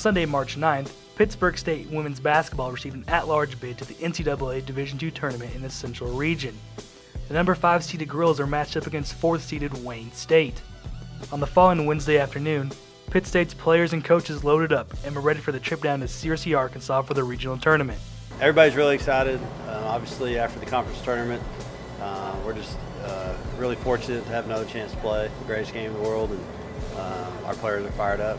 Sunday, March 9th, Pittsburgh State women's basketball received an at-large bid to the NCAA Division II tournament in the Central Region. The number 5 seeded girls are matched up against 4th seeded Wayne State. On the following Wednesday afternoon, Pitt State's players and coaches loaded up and were ready for the trip down to Searcy, Arkansas for the regional tournament. Everybody's really excited. Obviously, after the conference tournament, we're just really fortunate to have another chance to play the greatest game in the world, and our players are fired up.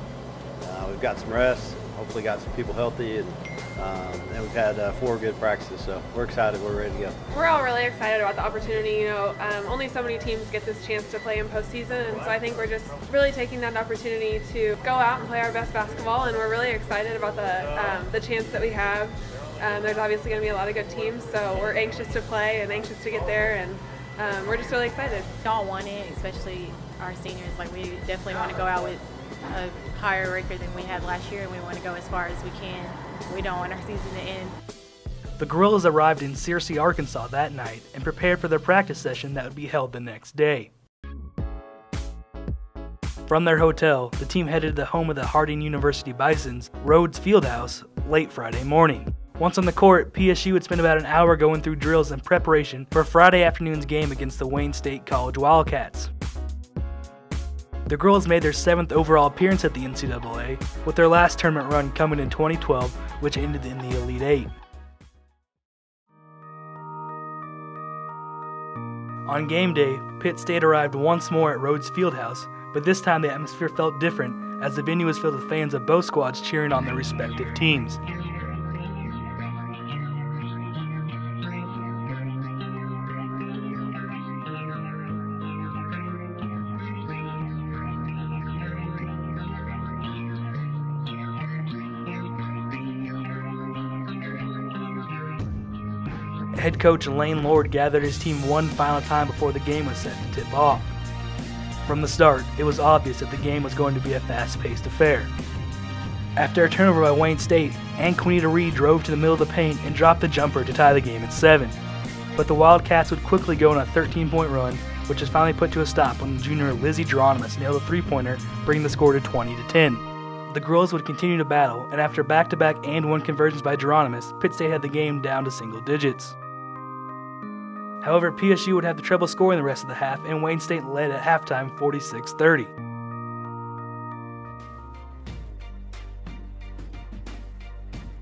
We've got some rest, hopefully got some people healthy, and we've had 4 good practices, so we're excited, we're ready to go. We're all really excited about the opportunity. Only so many teams get this chance to play in postseason, and so I think we're just really taking that opportunity to go out and play our best basketball, and we're really excited about the chance that we have. There's obviously going to be a lot of good teams, so we're anxious to play and anxious to get there, and we're just really excited. We all want it, especially our seniors. We definitely want to go out with a higher record than we had last year, and we want to go as far as we can. We don't want our season to end. The Gorillas arrived in Searcy, Arkansas that night and prepared for their practice session that would be held the next day. From their hotel, the team headed to the home of the Harding University Bisons, Rhodes Fieldhouse, late Friday morning. Once on the court, PSU would spend about an hour going through drills in preparation for Friday afternoon's game against the Wayne State College Wildcats. The girls made their 7th overall appearance at the NCAA, with their last tournament run coming in 2012, which ended in the Elite Eight. On game day, Pitt State arrived once more at Rhodes Fieldhouse, but this time the atmosphere felt different as the venue was filled with fans of both squads cheering on their respective teams. Head coach Lane Lord gathered his team one final time before the game was set to tip off. From the start, it was obvious that the game was going to be a fast-paced affair. After a turnover by Wayne State, Anquanita Reed drove to the middle of the paint and dropped the jumper to tie the game at 7. But the Wildcats would quickly go on a 13-point run, which was finally put to a stop when junior Lizzie Geronimus nailed a 3-pointer, bringing the score to 20-10. The girls would continue to battle, and after back-to-back and one conversions by Geronimus, Pitt State had the game down to single digits. However, PSU would have the trouble scoring the rest of the half, and Wayne State led at halftime 46-30.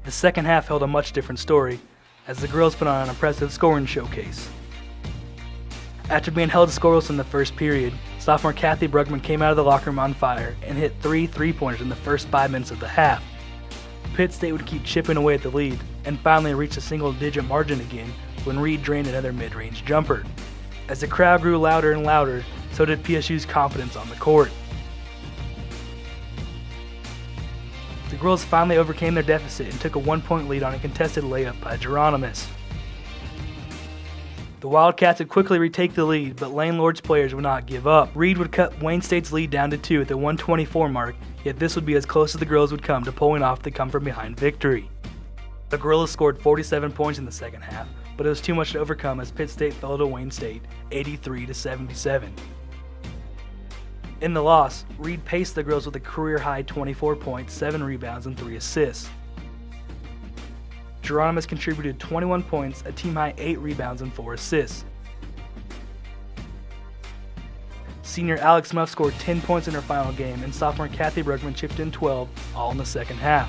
The second half held a much different story, as the girls put on an impressive scoring showcase. After being held scoreless in the first period, sophomore Kathy Brugman came out of the locker room on fire and hit 3 3-pointers in the first 5 minutes of the half. Pitt State would keep chipping away at the lead, and finally reached a single-digit margin again when Reed drained another mid-range jumper. As the crowd grew louder and louder, so did PSU's confidence on the court. The girls finally overcame their deficit and took a 1-point lead on a contested layup by Geronimus. The Wildcats would quickly retake the lead, but Lane Lord's players would not give up. Reed would cut Wayne State's lead down to 2 at the 1:24 mark, yet this would be as close as the girls would come to pulling off the come-from-behind victory. The Gorillas scored 47 points in the second half, but it was too much to overcome as Pitt State fell to Wayne State 83-77. In the loss, Reed paced the girls with a career-high 24 points, 7 rebounds, and 3 assists. Geronimus contributed 21 points, a team-high 8 rebounds, and 4 assists. Senior Alex Muff scored 10 points in her final game, and sophomore Kathy Brugman chipped in 12, all in the second half.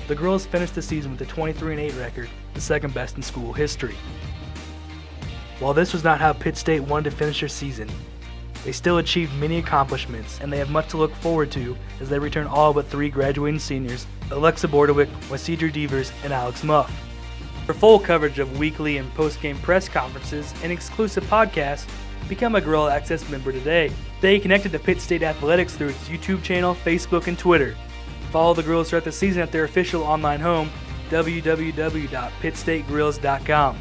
The girls finished the season with a 23-8 record, the second best in school history. While this was not how Pitt State wanted to finish their season, they still achieved many accomplishments, and they have much to look forward to as they return all but 3 graduating seniors, Alexa Bordewick, Wasidra Devers, and Alex Muff. For full coverage of weekly and post-game press conferences and exclusive podcasts, become a Gorilla Access member today. Stay connected to Pitt State Athletics through its YouTube channel, Facebook, and Twitter. Follow the Gorillas throughout the season at their official online home, www.pittstategorillas.com.